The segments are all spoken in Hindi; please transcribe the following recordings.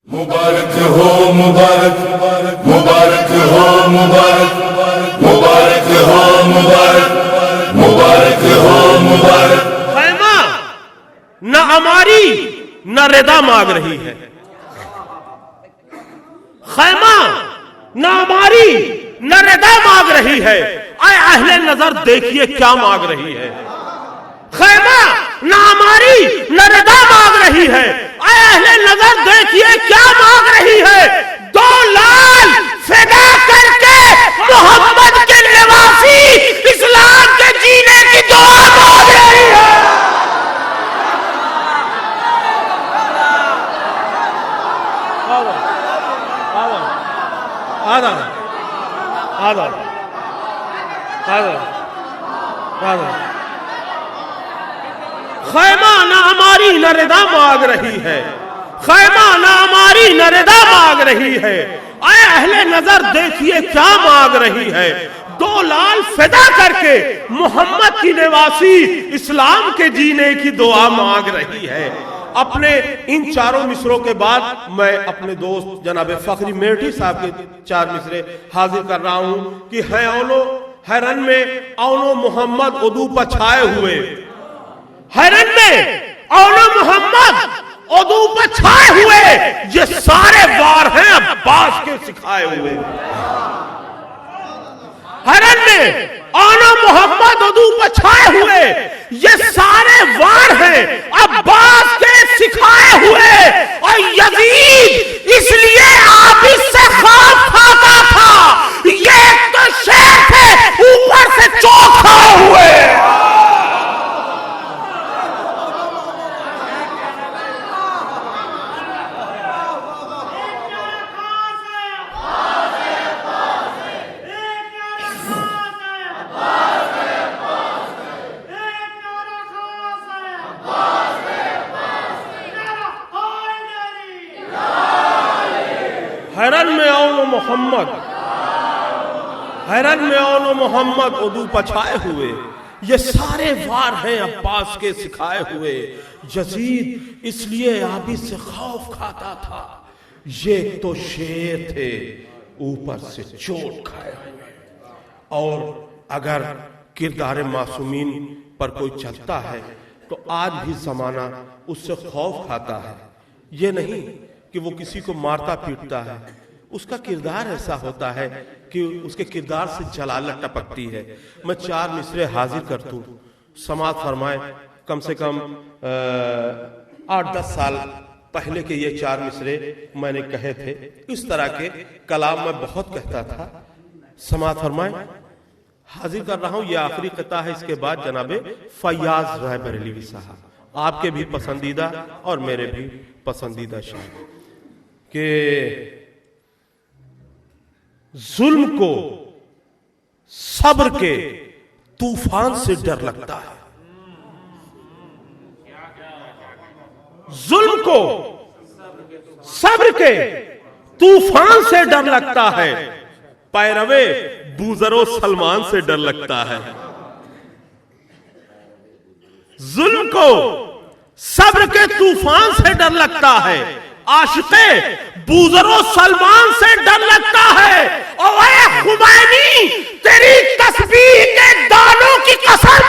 मुबारक हो मुबारक मुबारक हो मुबारक मुबारक हो मुबारक मुबारक हो मुबारक। खैमा न हमारी न रिदा मांग रही है, खैमा न हमारी न रिदा मांग रही है। आए अहले नजर देखिए क्या मांग रही है। खैमा न हमारी न रिदा मांग रही है। आए अहले नजर देखिए क्या मांग रही है। 2 लाल फिदा करके मोहम्मद के निवासी इस्लाम के जीने की दुआ मांग रही है। आधा आधा आधा आधा खैमा न हमारी न रिदा मांग रही है, खैमा न हमारी न रिदा मांग रही है। आए अहले नजर देखिए क्या मांग रही है। 2 लाल फिदा करके मोहम्मद की निवासी इस्लाम के जीने की दुआ मांग रही है। अपने इन चारों मिसरों के बाद मैं अपने दोस्त जनाब फखरी मेठी साहब के 4 मिसरे हाजिर कर रहा हूं कि है औनो हैरन में औनो मोहम्मद उदू पर छाए हुए, हैरन में औनो मोहम्मद उदू पर छाए हुए। ये सारे वार हैं अब्बास के सिखाए हुए। हैरन में औनो मोहम्मद उदू पर छाए हुए। ये सारे वार हैं अब्बास के सिखाए हुए। और यजीद इसलिए आप इससे खौफ खाता था। ये तो शेर थे ऊपर से चौक खाए हुए। हैरन में औनो मोहम्मद, हैरन में औनो मोहम्मद उदू पछाए हुए। ये सारे वार हैं अब्बास के सिखाए हुए। यजीद इसलिए आबिद से खौफ खाता था। ये तो शेर थे ऊपर से चोट खाए हुए। और अगर किरदार मासूमीन पर कोई चलता है तो आज भी जमाना उससे खौफ खाता है। ये नहीं कि वो किसी को मारता पीटता है, उसका किरदार ऐसा होता है कि उसके किरदार से जलालत टपकती है। मैं 4 मिसरे हाजिर करता हूँ, समाअत फरमाए। कम से कम 8-10 साल पहले के ये 4 मिसरे मैंने कहे थे। इस तरह के कलाम मैं बहुत कहता था। समाअत फरमाए। हाजिर कर रहा हूँ, ये आखिरी क़िता है। इसके बाद जनाबे फैयाज रायबरेली साहब, आपके भी पसंदीदा और मेरे भी पसंदीदा शायर, कि जुल्म को सब्र के तूफान से डर लगता है। जुल्म को सब्र के तूफान से डर लगता है। पैरवे बूजरो सलमान से डर लगता है। जुल्म को सब्र के तूफान से डर लगता है। आशिक़े बूजरो सलमान से डर लगता है। और ऐ खुमैनी तेरी तस्बीह के दानों की कसम,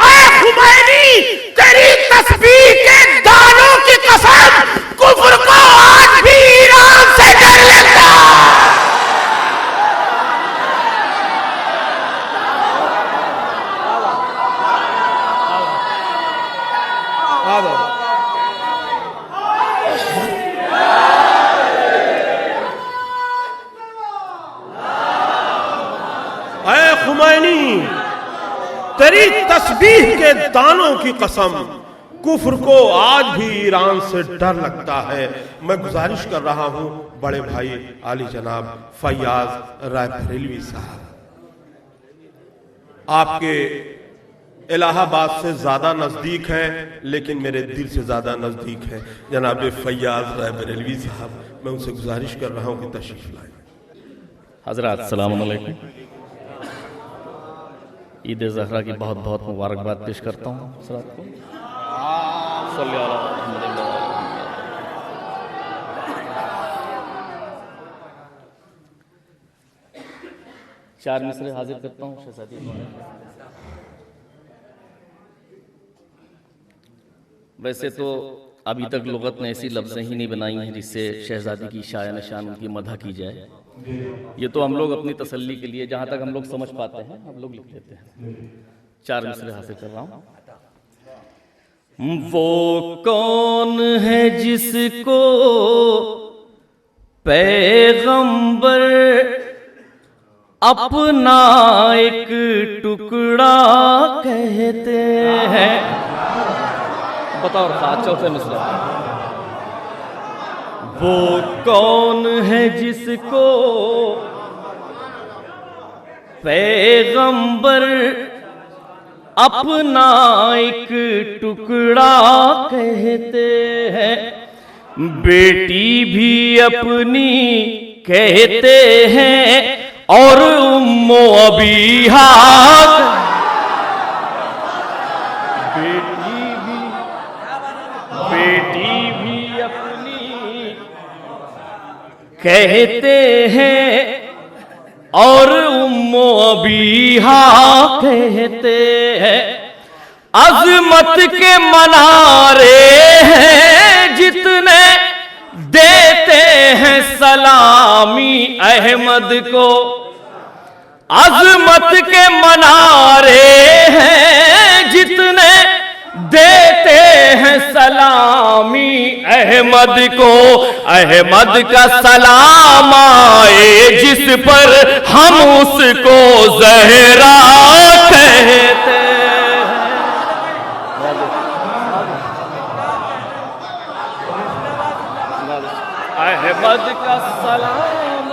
ऐ खुमैनी तेरी तस्बीह के दानों की कसम, कुफ्र को आज भी ईरान से डर लगता है। खुमैनी तेरी तस्बीह के दानों की कसम, कुफ्र को आज भी ईरान से डर लगता है। मैं गुजारिश कर रहा हूं बड़े भाई आली जनाब फैयाज रायबरेली साहब, आपके इलाहाबाद से ज्यादा नजदीक हैं लेकिन मेरे दिल से ज्यादा नजदीक है जनाब फैयाज रायबरेली साहब। मैं उनसे गुजारिश कर रहा हूं कि तशरीफ लाएं। हजरत अस्सलाम वालेकुम। ईद ज़हरा की बहुत बहुत मुबारकबाद पेश करता हूँ हज़रात को। 4 मिसरे हाजिर करता हूँ शहजादी। वैसे तो अभी तक लुगत ने ऐसी लफ्ज़ें ही नहीं बनाई हैं जिससे शहजादी की शान शान उनकी मदह की जाए। ये तो हम लोग अपनी तसल्ली के लिए जहाँ तक हम लोग समझ पाते हैं हम लोग लिख लेते हैं। 4 मिसरे हासिल कर रहा हूँ। वो कौन है जिसको पैगंबर अपना एक टुकड़ा कहते हैं। बताओ चौथे मिसरे। वो कौन है जिसको पैगंबर अपना एक टुकड़ा कहते हैं, बेटी भी अपनी कहते हैं और उम्मो अबीहा, बेटी भी अपनी कहते हैं और उम्मो अबीहा कहते हैं। अज़मत के मनारे हैं जितने देते हैं सलामी अहमद को, अज़मत के मनारे हैं जितने देते हैं सलामी अहमद को। अहमद का सलाम आए जिस पर हम उसको ज़हरा कहते हैं। अहमद का सलाम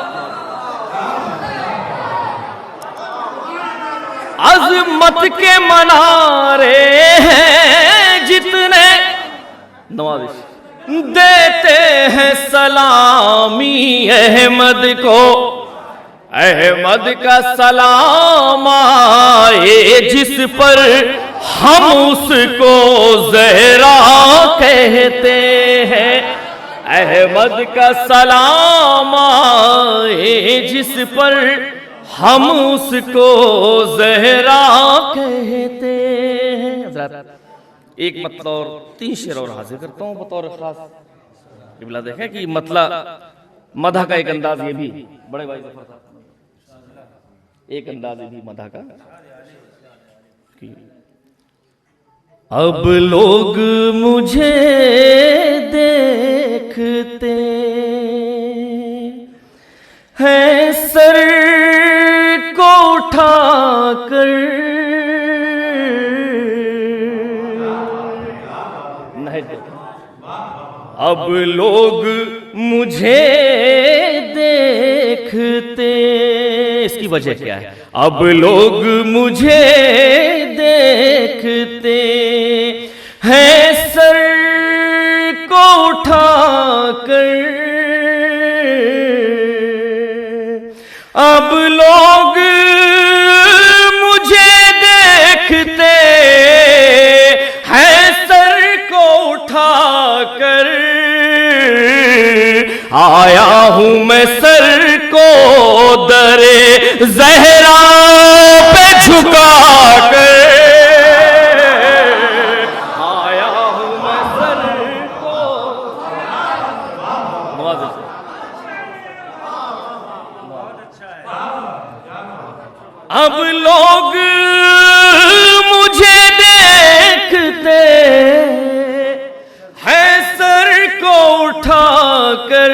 अज़मत के मनारे हैं जितने नवाज़िश देते हैं सलामी अहमद को। अहमद का सलाम आए जिस पर हम उसको ज़हरा कहते हैं। अहमद का सलाम आए जिस पर हम उसको ज़हरा कहते हैं। एक मतलब और 3 शेर और हाजिर करता हूँ बतौर खास। किबला देखें कि मतलब मदह का एक अंदाज ये भी बड़े भाई एक अंदाज ये भी मदह का कि अब लोग मुझे देखते हैं सर को उठाकर, अब लोग मुझे देखते, इसकी वजह क्या है? अब लोग मुझे देखते हैं सर को उठाकर, अब लोग मुझे देखते हैं सर को उठाकर। आया हूं मैं सर को दरे ज़हरा पे झुका कर, आया हूं मैं सर को। अब लोग मुझे देखते हैं सर को उठाकर,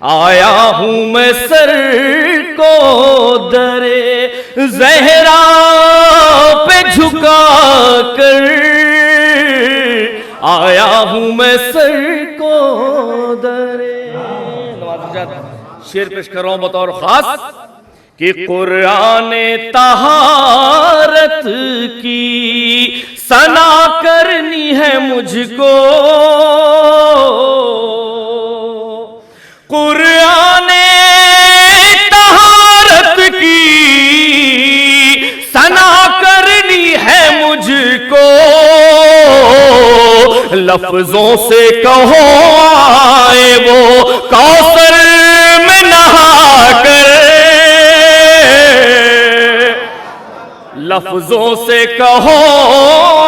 आया हूं मैं सर को दरे ज़हरा पे झुका कर, आया हूं मैं सर को दरे। शेर पेश कर रहा हूं बतौर खास कि कुराने तहारत की सना करनी है मुझको, कुराने तहारत की सना करनी है मुझको। लफ्जों से कहो आए वो कौसर में नहा कर, लफ्जों से कहो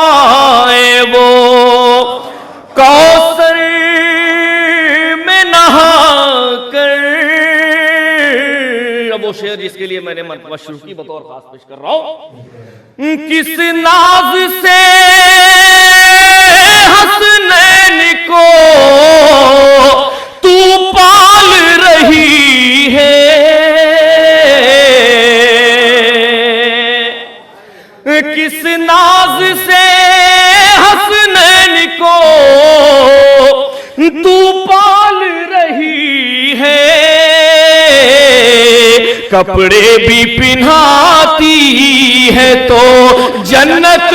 आए वो कौसर में नहा कर। अब वो शेर जिसके लिए मैंने मरतबा शुरू की बतौर खास पेश कर रहा हूं। किस नाज से हसनैन को तू पाल रही है, किस नाज से हसनैन को तू पाल रही है, कपड़े भी पिन्हाती है तो जन्नत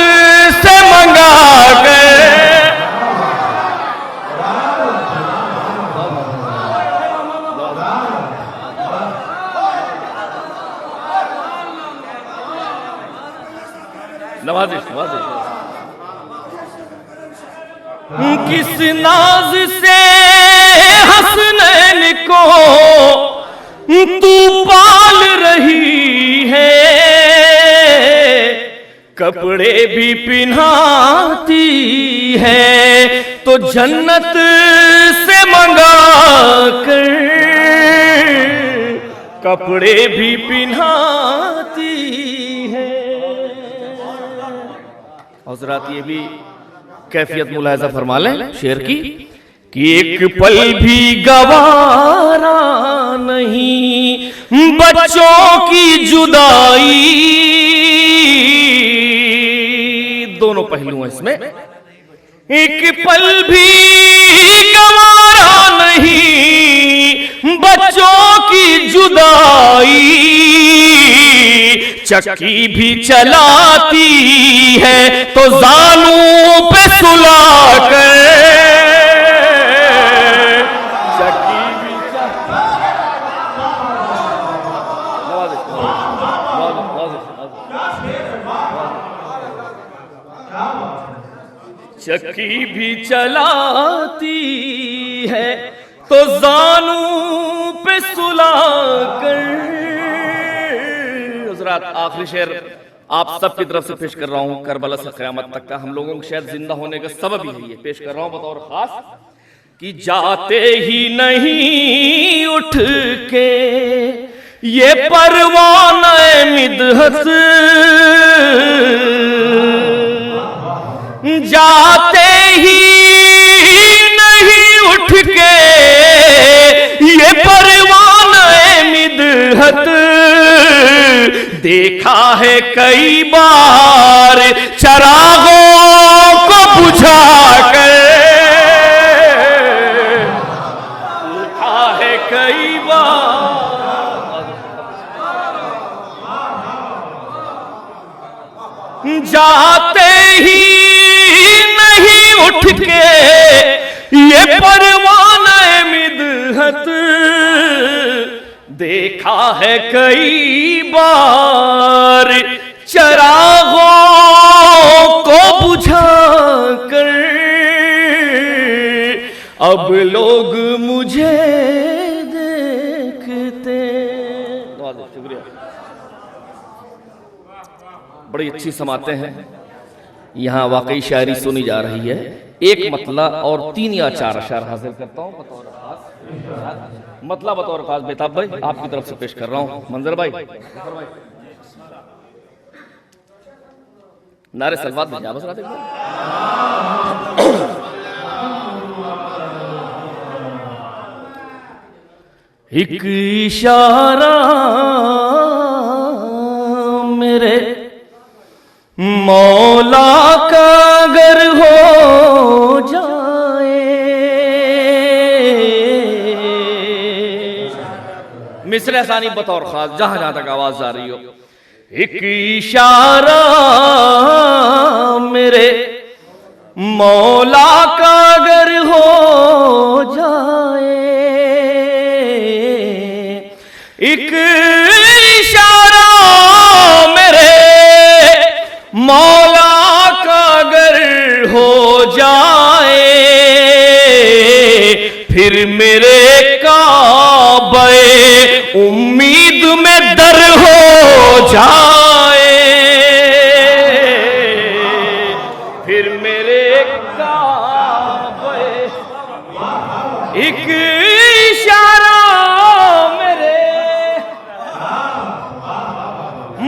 से मंगा कर। नवाजिश नवाजिश। किस नाज से हसनैन को तू पाल रही है, कपड़े भी पिन्हाती है तो जन्नत से मंगा कर, कपड़े भी पिन्हाती है। हज़रात ये भी कैफियत मुलाहिज़ा फरमा लें शेर की कि एक पल भी गवारा नहीं बच्चों की जुदाई। दोनों पहलू हैं इसमें। एक पल भी गवारा नहीं बच्चों की जुदाई, चक्की भी चलाती है तो जानू पे सुला कर, चक्की भी चक्की भी चलाती है तो जानू पे सुला कर। आखिरी शेर आप सबकी तरफ से पेश कर रहा हूं, करबला से क़यामत तक का हम लोगों को शायद जिंदा होने का सबब ही है, पेश कर रहा हूं बतौर खास कि जाते ही नहीं उठ के ये परवाने मिदहत, जाते ही नहीं उठ के ये परवाने मिदहत, देखा है कई बार चरागों को बुझा कर, देखा है कई बार, जाते ही नहीं उठ के ये परवाने मिदहत, देखा है कई बार चरागों को बुझा कर, अब लोग मुझे देखते। शुक्रिया, बड़ी अच्छी समाते हैं यहाँ, वाकई शायरी सुनी जा रही है। एक मतला और 3 या 4 अशार हासिल करता हूँ बतौर खास, मतला बतौर खास बेताब भाई आपकी तरफ से पेश कर रहा हूँ। मंजर भाई नारे सलवात में जा बस रात एक इशारा मेरे मौला का अगर हो जाए, मिसरे आसानी बतौर खास जहां जहां तक आवाज आ रही हो। एक इशारा मेरे मौला का अगर हो जाए, एक इशारा मेरे मौला का अगर हो जाए, फिर मेरे काबे उम्मीद में दर हो जाए। एक इशारा मेरे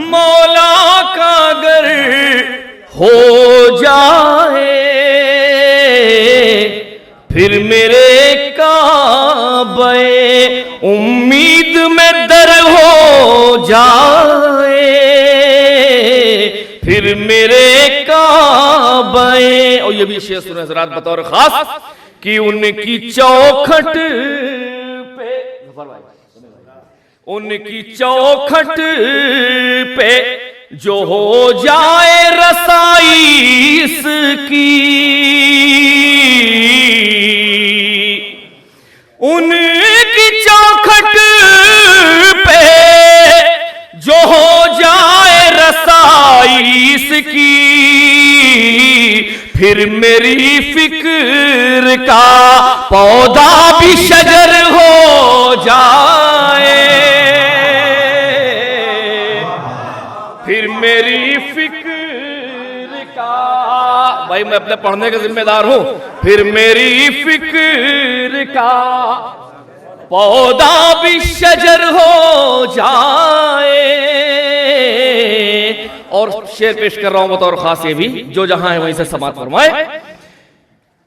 मौला का अगर हो जाए, फिर मेरे काबे उम्मीद में दर हो जाए, फिर मेरे काबे। और ये भी शेर सुने हज़रात बतौर खास कि उनकी चौखट पे, उनकी चौखट पे जो हो जाए रसाई इसकी, उनकी चौखट पे जो हो जाए रसाई इसकी, फिर मेरी फिक्र का पौधा भी शजर हो जाए, फिर मेरी फिक्र का, भाई मैं अपने पढ़ने का जिम्मेदार हूं, फिर मेरी फिक्र का पौधा भी शजर हो जाए। और शेर पेश कर रहा हूं बतौर खास ये भी, जो जहां है वहीं से समाप्त फरमाए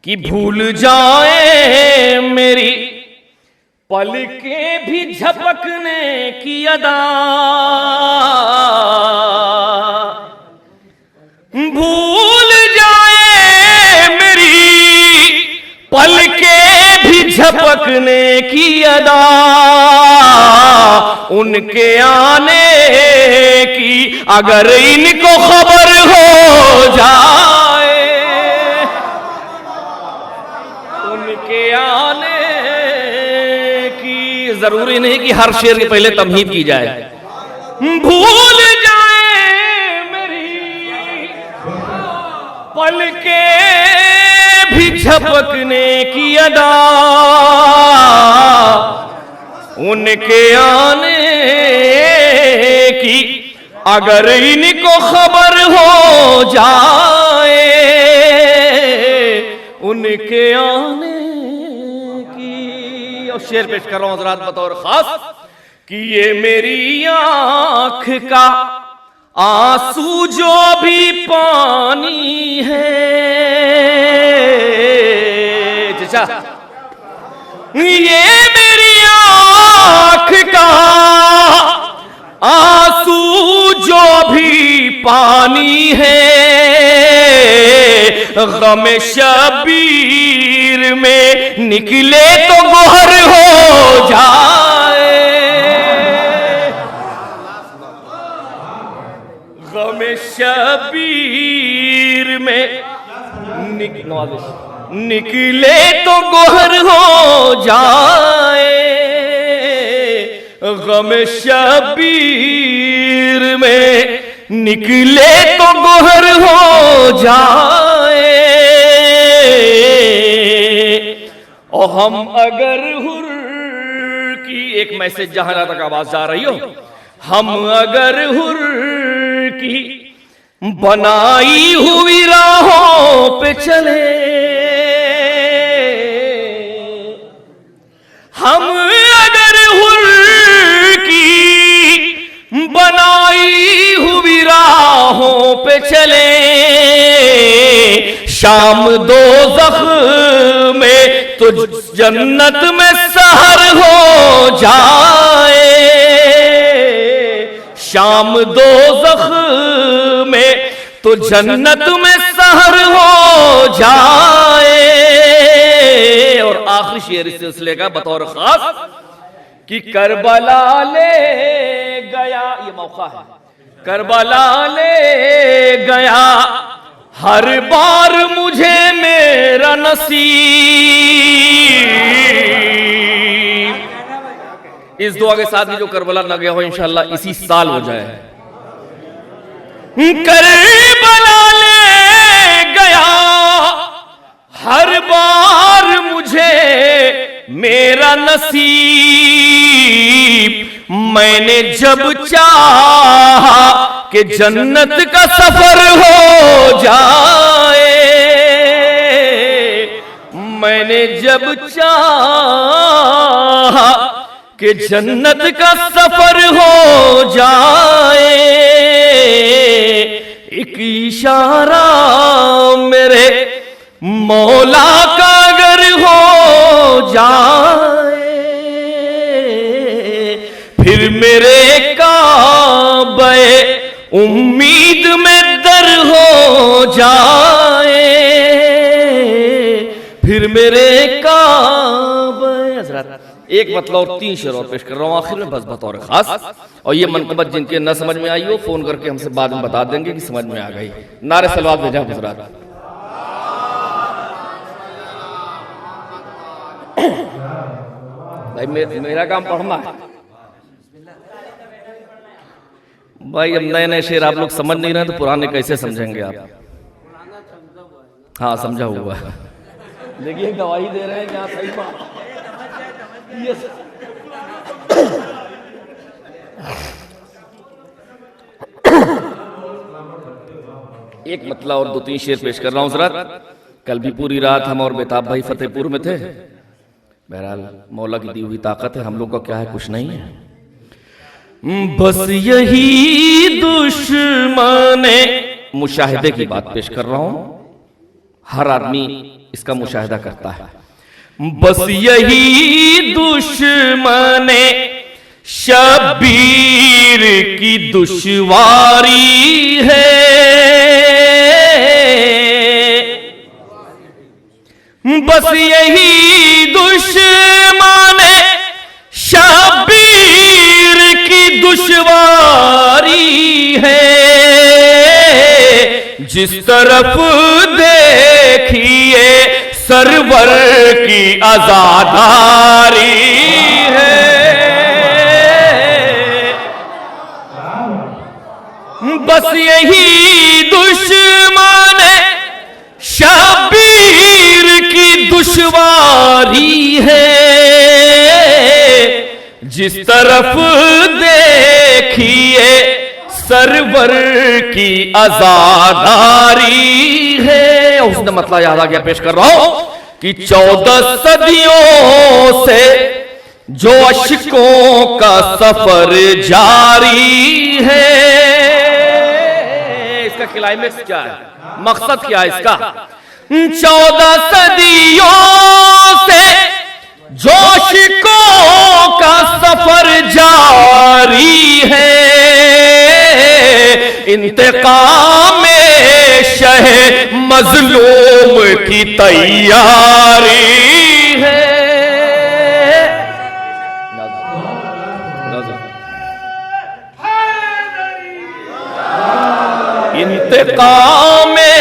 कि भूल जाए मेरी पलकें भी झपकने की अदा, भूल जाए मेरी पलकें भी झपकने की अदा, उनके आने की अगर इनको खबर हो जाए, उनके आने की, जरूरी नहीं कि हर शेर के पहले तमहीद की जाए। भूल जाए मेरी पलकें भी झपकने की अदा, उनके आने की अगर इनको खबर हो जाए, उनके आने की। और शेर पेश कर रहा हूं हज़रात बतौर खास कि ये मेरी आंख का आंसू जो भी पानी है, चाचा ये मेरी आंख का आंसू जो भी पानी है, गम शबीर में निकले तो गोहर हो जाए, गम शबीर में निकले तो गोहर हो जाए, गम शबीर में निकले तो गोहर हो जाए। और हम अगर हुर की, एक मैसेज जहां तक आवाज जा रही हो, हम अगर हुर की बनाई हुई राहों पे चले, हम अगर हुर की बनाई हुई राहों पे चले, शाम दोज़ख में तो जन्नत में सहर हो जाए, शाम दोज़ख में तो जन्नत में सहर हो जाए। और आखिरी शेर इस सिलसिले का बतौर खास कि करबला ले गया, ये मौका है, करबला ले गया हर बार मुझे मेरा नसीब, इस दुआ के साथ ही जो करबला न गया हो इंशाअल्लाह इसी साल हो जाए। करबला ले गया हर बार मुझे मेरा नसीब, मैंने जब चाहा कि जन्नत का सफर हो जाए, मैंने जब चाहा कि जन्नत का सफर हो जाए, एक इशारा मेरे मौला का अगर हो जाए, फिर मेरे काबे उम्मीद में दर हो जाए, फिर मेरे काबे। हज़रात एक मतलब और 3 शेर और पेश कर रहा हूँ आखिर में, बस बतौर खास। और ये मनकबत जिनके न समझ में आई हो फोन करके हमसे बाद में बता देंगे कि समझ में आ गई। नारे सलवात भेजा हज़रात। भाई मेरा काम पढ़ना है भाई। अब नए नए शेर आप लोग समझ नहीं रहे तो पुराने कैसे समझेंगे आप? हाँ समझा हुआ है। देखिए गवाही दे रहे हैं क्या सही बात। एक मतलब और 2-3 शेर पेश कर रहा हूँ जरा। कल भी पूरी रात हम और बेताब भाई फतेहपुर में थे। बहरहाल मौला की दी हुई ताकत है, हम लोग का क्या है, कुछ नहीं है। बस यही दुश्मने मुशाहिदे की बात पेश कर रहा हूं, हर आदमी इसका मुशाहिदा करता है। बस यही दुश्मने शबीर की दुश्वारी है, बस यही दुश्मने शबीर की दुश्वारी है, जिस तरफ देखिए सरवर की आजादारी है, बस यही दुश्मन शबीर की दुश्वारी है, जिस तरफ देखिए सरवर की आजादारी है। उसने मतलब याद आ गया, पेश कर रहा हूं कि 14 सदियों से जो अशकों का सफर जारी है, इसका क्लाइमेक्स क्या है, मकसद क्या है इसका? 14 सदियों से जो अशकों का सफर जारी है, इंतकाम में शह मजलूम की तैयारी है। इंतकाम में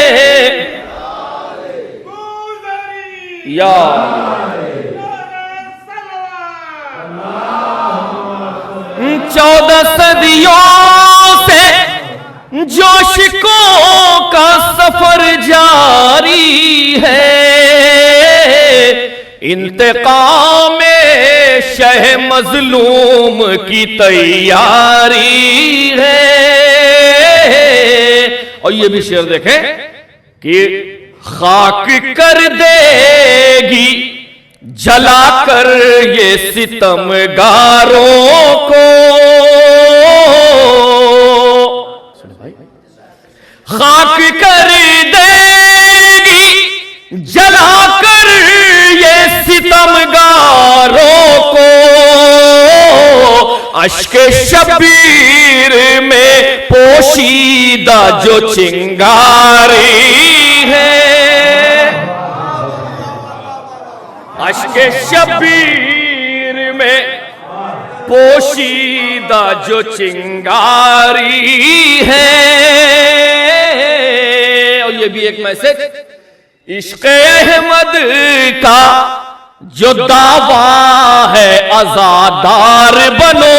या 14 सदियों से जोशिकों का सफर जारी है, इंतकाम में शह मजलूम की तैयारी है। और ये भी शेर देखें कि खाक कर देगी जलाकर ये सितमगारों को, खाक कर देगी जलाकर ये सितमगारों को, अश्क शबीर में पोशीदा जो चिंगारी है, अश्क शबीर में पोशीदा जो चिंगारी है। और ये भी एक मैसेज, इश्क अहमद का जो दावा है आजादार बनो,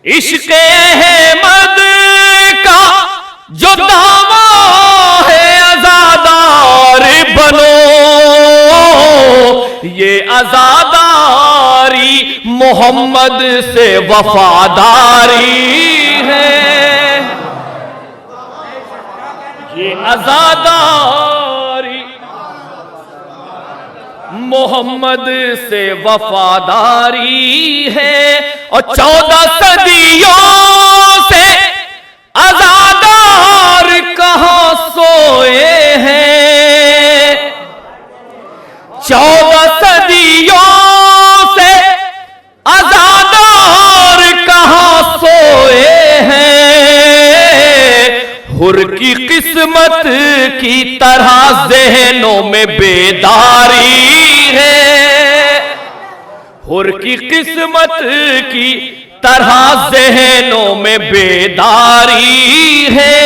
इश्क अहमद का जो दावा है आजादार बनो, ये आजादारी मोहम्मद से वफादारी है, ये अज़ादारी, मोहम्मद से वफादारी है। और 14 सदियों से अज़ादार कहां सोए हैं, 14 सदियों से अज़ादार कहां सोए हैं। हुर की किस्मत की तरह ज़हनों में बेदारी है, हुर की किस्मत की तरह ज़हनों में बेदारी है।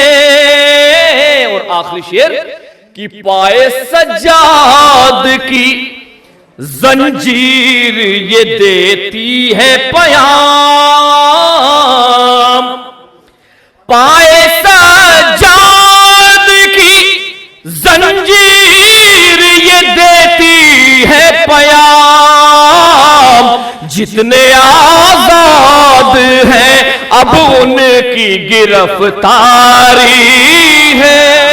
और आखिरी शेर कि पाए सज्जाद की जंजीर ये देती है पयाम, पाए सज्जाद की जंजीर ये देती है पयाम। जितने आजाद हैं अब उनकी गिरफ्तारी है।